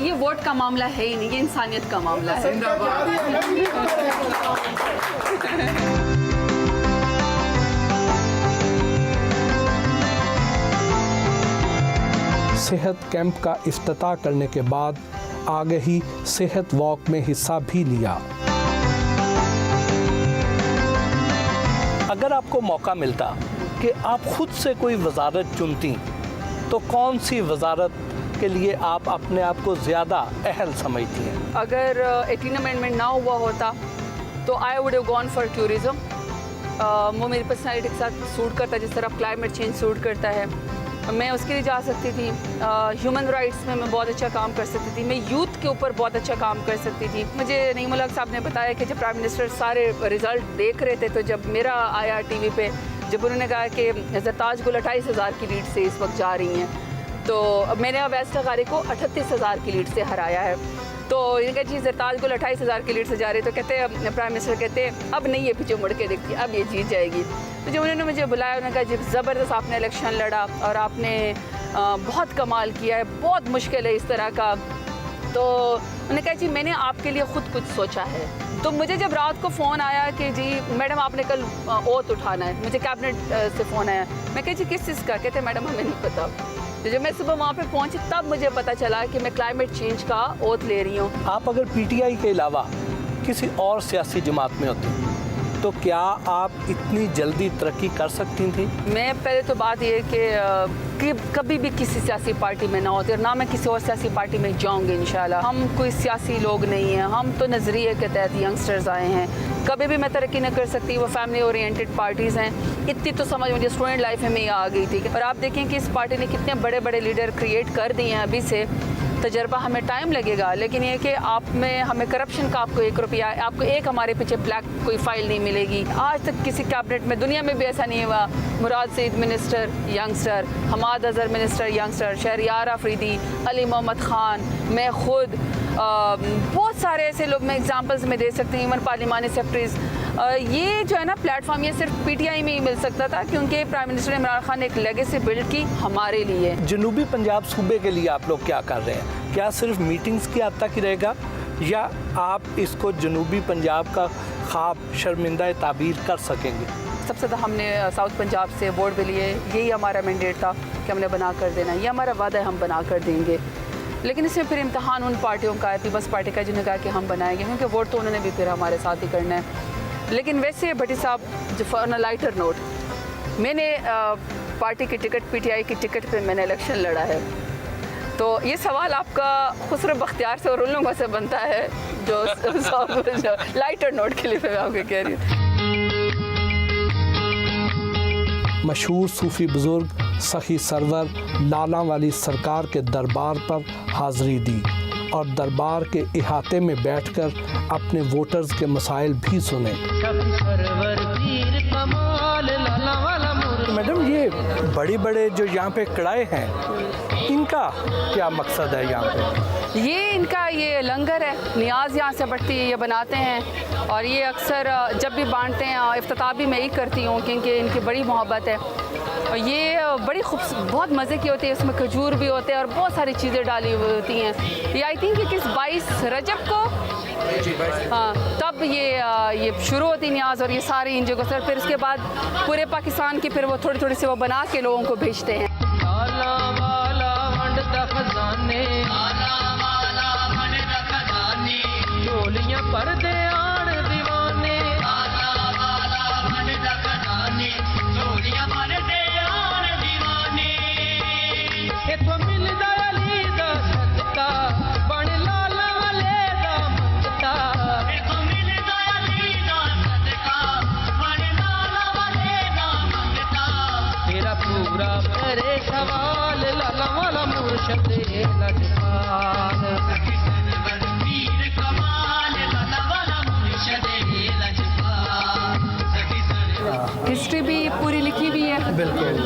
ये वोट का मामला है ही नहीं, ये इंसानियत का मामला है। सेहत कैंप का इफ्तिताह करने के बाद आगे ही सेहत वॉक में हिस्सा भी लिया। अगर आपको मौका मिलता कि आप खुद से कोई वजारत चुनती तो कौन सी वजारत के लिए आप अपने आप को ज़्यादा अहल समझती हैं? अगर 18 अमेंडमेंट ना हुआ होता तो I would have gone for tourism. वो मेरी पर्सनैलिटी के साथ सूट करता है, जिस तरह क्लाइमेट चेंज सूट करता है, मैं उसके लिए जा सकती थी। ह्यूमन राइट्स में मैं बहुत अच्छा काम कर सकती थी, मैं यूथ के ऊपर बहुत अच्छा काम कर सकती थी। मुझे नईम उल हक साहब ने बताया कि जब प्राइम मिनिस्टर सारे रिज़ल्ट देख रहे थे, तो जब मेरा आया टीवी पे, जब उन्होंने कहा कि ज़रताज गुल 28,000 की लीड से इस वक्त जा रही हैं, तो मैंने अवैस लगारी को 38,000 की लीड से हराया है। तो इनका जी ज़रताज गुल 28,000 की लीड से जा रही, तो कहते हैं प्राइम मिनिस्टर कहते हैं अब नहीं ये पीछे मुड़ के देखती, अब ये जीत जाएगी। तो जब उन्होंने मुझे बुलाया, उन्होंने कहा जब ज़बरदस्त आपने इलेक्शन लड़ा और आपने बहुत कमाल किया है, बहुत मुश्किल है इस तरह का। तो उन्होंने कहा जी मैंने आपके लिए ख़ुद कुछ सोचा है। तो मुझे जब रात को फ़ोन आया कि जी मैडम आपने कल ओथ उठाना है, मुझे कैबिनेट से फ़ोन आया, मैं कहा जी किस चीज़ का? कहते मैडम हमें नहीं पता। तो जब मैं सुबह वहाँ पे पहुँची तब मुझे पता चला कि मैं क्लाइमेट चेंज का ओथ ले रही हूँ। आप अगर पीटीआई के अलावा किसी और सियासी जमात में होती तो क्या आप इतनी जल्दी तरक्की कर सकती थी? मैं पहले तो बात ये कि कभी भी किसी सियासी पार्टी में ना होती और ना मैं किसी और सियासी पार्टी में जाऊंगी इंशाल्लाह। हम कोई सियासी लोग नहीं हैं, हम तो नज़रिए के तहत यंगस्टर्स आए हैं। कभी भी मैं तरक्की नहीं कर सकती, वो फैमिली ओरिएंटेड पार्टीज़ हैं। इतनी तो समझ मुझे स्टूडेंट लाइफ में ही आ गई थी। और आप देखें कि इस पार्टी ने कितने बड़े बड़े लीडर क्रिएट कर दिए हैं। अभी से तजर्बा हमें टाइम लगेगा, लेकिन ये कि आप में हमें करप्शन का आपको 1 रुपया, आपको एक हमारे पीछे ब्लैक कोई फाइल नहीं मिलेगी। आज तक किसी कैबिनेट में दुनिया में भी ऐसा नहीं हुआ। Murad Saeed minister youngster, Hammad Azhar minister youngster, Shehryar Afridi, Ali Mohammad Khan, मैं ख़ुद, बहुत सारे ऐसे लोग मैं एग्जांपल्स में दे सकती हूँ। Even parliamentary secretaries. ये जो है ना प्लेटफॉर्म, ये सिर्फ पीटीआई में ही मिल सकता था, क्योंकि प्राइम मिनिस्टर इमरान खान ने एक लेगेसी बिल्ड की हमारे लिए। जनूबी पंजाब सूबे के लिए आप लोग क्या कर रहे हैं? क्या सिर्फ मीटिंग्स की हद तक ही रहेगा या आप इसको जनूबी पंजाब का ख्वाब शर्मिंदा ताबीर कर सकेंगे? सबसे ज़्यादा हमने साउथ पंजाब से वोट भी लिए, यही हमारा मैंडेट था कि हमने बना कर देना, ये हमारा वादा है, हम बना कर देंगे। लेकिन इसमें फिर इम्तहान उन पार्टियों का है, पीपल्स पार्टी का, जिन्होंने कहा कि हम बनाएंगे, क्योंकि वोट तो उन्होंने भी फिर हमारे साथ ही करना है। लेकिन वैसे भट्टी साहब, जो ऑन अ लाइटर नोट, मैंने पार्टी की टिकट, पीटीआई की टिकट पे मैंने इलेक्शन लड़ा है। तो ये सवाल आपका खुसरो बख्तियार से और उन लोगों से बनता है जो लाइटर नोट के लिए मैं आपको कह रही हूँ। मशहूर सूफ़ी बुज़ुर्ग सखी सरवर लाला वाली सरकार के दरबार पर हाज़री दी और दरबार के इहाते में बैठकर अपने वोटर्स के मसाइल भी सुने। मैडम, ये बड़े बड़े जो यहाँ पे कढ़ाई हैं, इनका क्या मकसद है यहाँ पे? ये लंगर है, नियाज यहाँ से बढ़ती है, ये बनाते हैं और ये अक्सर जब भी बांटते हैं, इफ्तिताह भी मैं ही करती हूँ, क्योंकि इनकी बड़ी मोहब्बत है। और ये बड़ी बहुत मज़े की होती है, इसमें खजूर भी होते हैं और बहुत सारी चीज़ें डाली हुई होती हैं। ये आई थिंक कि 22 रजब को, हाँ, तब ये शुरू होती न्याज और ये सारी इन जगहों से। फिर उसके बाद पूरे पाकिस्तान की फिर वो थोड़ी थोड़ी सी वो बना के लोगों को भेजते हैं। हिस्ट्री भी पूरी लिखी हुई है। बिल्कुल।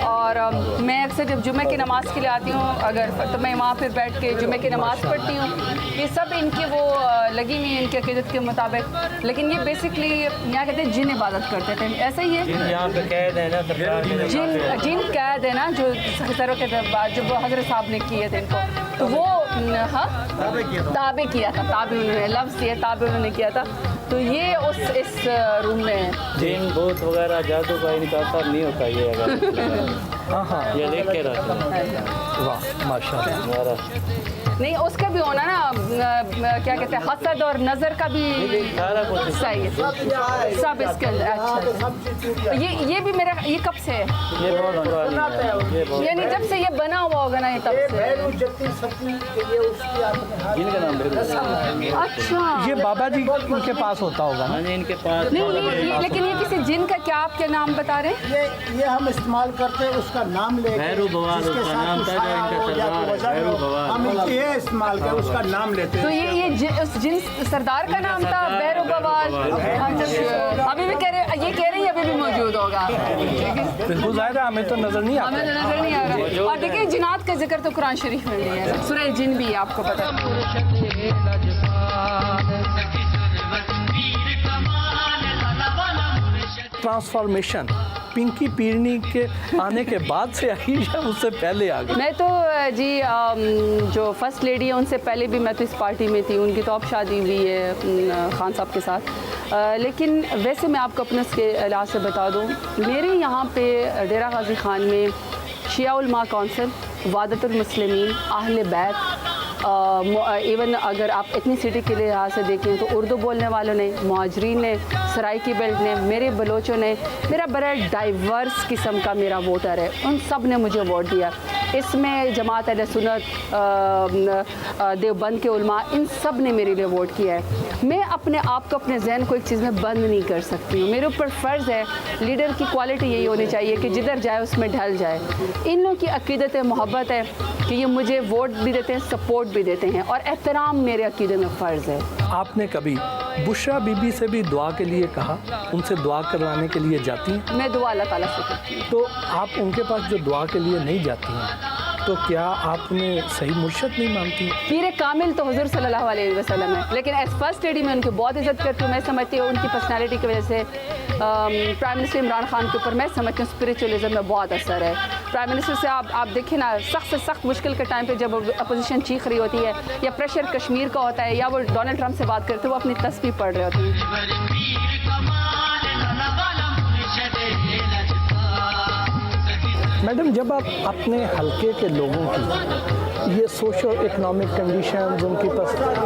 और मैं अक्सर जब जुमे की नमाज़ के लिए आती हूँ, अगर तो मैं वहाँ पर बैठ के जुमे की नमाज़ पढ़ती हूँ। ये सब इनकी वो लगी हुई है इनकी अक़ीदत के मुताबिक। लेकिन ये बेसिकली यहाँ कहते हैं जिन इबादत करते थे, ऐसा ही है। यहाँ कैद है ना, जिन कैद है ना, जो सरों के बाद जो हज़रत साहब ने किए थे इनको, तो वो हाँ ताबे किया था, ताबे उन्होंने लफ्ज़ दिया, ताबे उन्होंने किया था। तो ये इस रूम में है। जिन भूत वगैरह जादू का इनका असर नहीं होता ये अगर हाँ ये देख के रहते हैं। वाह माशाल्लाह। नहीं उसका भी होना ना, क्या कहते हैं, हसद और नज़र का भी सारा कुछ सही है सब इसके अंदर। अच्छा ये भी मेरा, ये कब से है? ये बहुत पुरानी है, ये बहुत यानी जब से ये बना हुआ होगा ना, ये तब से। जिनका नाम अच्छा ये बाबा जी उनके पास होता होगा ना? हाँ जी इनके पास नहीं ये लेकिन ये किसी जिन का, क्या आपके नाम बता रहे हैं? ये हम इस्तेमाल करते हैं, उसका नाम लेके भैरू बवाल जिसके उसका साथ नाम था, जो साया इनका हो जाए, सरदार वजह भैरू हो, बवाल। हम ये इस्तेमाल करते उसका नाम लेते तो हैं। उस जिन सरदार का नाम था भैरू बवाल। अच्छा अभी भी कह रहे, ये कह रहे हैं अभी भी मौजूद होगा। बिल्कुल जाहिर है, हमें तो नजर नहीं आता। हमें तो नजर नहीं आ रहा। और देखिए जिनात का जिक्र तो कुरान शरीफ में भी है, सूरह जिन भी है, आपको पता है। ट्रांसफॉर्मेशन पिंकी पीरनी के आने के बाद से आई या उससे पहले आ गई? मैं तो जी जो फर्स्ट लेडी है उनसे पहले भी मैं तो इस पार्टी में थी। उनकी तो अब शादी हुई है खान साहब के साथ। लेकिन वैसे मैं आपको अपने के इलाज से बता दूं, मेरे यहाँ पे डेरा गाजी खान में शिया उलमा कौंसिल, वादतुल मुस्लिमीन, अहले बैत, इवन अगर आप एथनिसिटी के लिहाज से देखें तो उर्दू बोलने वालों ने, मुहाजिरीन ने, सराइकी बेल्ट ने, मेरे बलोचों ने, मेरा बड़ा डाइवर्स किस्म का मेरा वोटर है, उन सब ने मुझे वोट दिया। इसमें जमात अहले सुन्नत, देवबंद के उलमा, इन सब ने मेरे लिए वोट किया है। मैं अपने आप को, अपने जहन को एक चीज़ में बंद नहीं कर सकती हूँ। मेरे ऊपर फ़र्ज़ है, लीडर की क्वालिटी यही होनी चाहिए कि जिधर जाए उसमें ढल जाए। इन लोगों की अकीदत मोहब्बत है कि ये मुझे वोट भी देते हैं, सपोर्ट भी देते हैं, और एहतराम मेरे अकीदे में फ़र्ज़ है। आपने कभी बुशरा बीबी से भी दुआ के लिए कहा? उनसे दुआ करवाने के लिए जाती हैं? मैं दुआ अल्लाह ताला से करती हूँ। तो आप उनके पास जो दुआ के लिए नहीं जाती हैं, तो क्या आप उन्हें सही मुर्शद नहीं मानती? पीर कामिल तो हुज़ूर सल्लल्लाहु अलैहि वसल्लम है, लेकिन एज फर्स्ट लेडी मैं उनकी बहुत इज़्ज़त करती हूँ। मैं समझती हूँ उनकी पर्सनैलिटी की वजह से प्राइम मिनिस्टर इमरान खान के ऊपर मैं समझती हूँ स्पिरिचुअलिज्म में बहुत असर है। प्राइम मिनिस्टर से आप देखिए ना, सख्त से सख्त मुश्किल के टाइम पे जब अपोजिशन चीख रही होती है या प्रेशर कश्मीर का होता है या वो डोनाल्ड ट्रंप से बात करते हैं, वो अपनी तस्बीह पढ़ रहे होते हैं। मैडम, जब आप अपने हलके के लोगों की ये सोशल इकोनॉमिक कंडीशंस, उनकी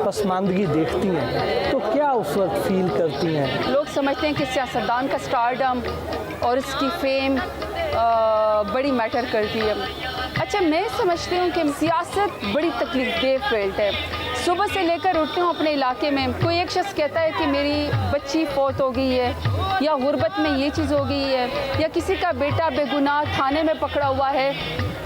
पसमानदगी देखती हैं, तो क्या उस वक्त फील करती हैं? लोग समझते हैं कि सियासतदान का स्टारडम और उसकी फेम बड़ी मैटर करती है। अच्छा, मैं समझती हूँ कि सियासत बड़ी तकलीफदेह फील्ड है। सुबह से लेकर उठती हूँ अपने इलाके में, कोई एक शख्स कहता है कि मेरी बच्ची फौत हो गई है, या गुर्बत में ये चीज़ हो गई है, या किसी का बेटा बेगुनाह थाने में पकड़ा हुआ है।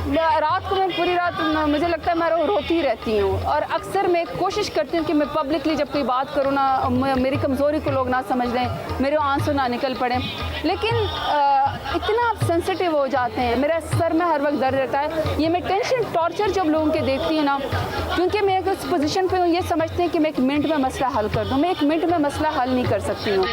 रात को मैं पूरी रात, मुझे लगता है मैं रोती रहती हूँ, और अक्सर मैं कोशिश करती हूँ कि मैं पब्लिकली जब कोई बात करूँ ना, मेरी कमज़ोरी को लोग ना समझ लें, मेरे आंसू ना निकल पड़े। लेकिन इतना आप सेंसिटिव हो जाते हैं, मेरा सर में हर वक्त दर्द रहता है। ये मैं टेंशन, टॉर्चर जब लोगों के देखती हूँ ना, क्योंकि मैं एक उस पोजीशन पे हूँ, ये समझते हैं कि मैं एक मिनट में मसला हल कर दूँ। मैं एक मिनट में मसला हल नहीं कर सकती हूँ।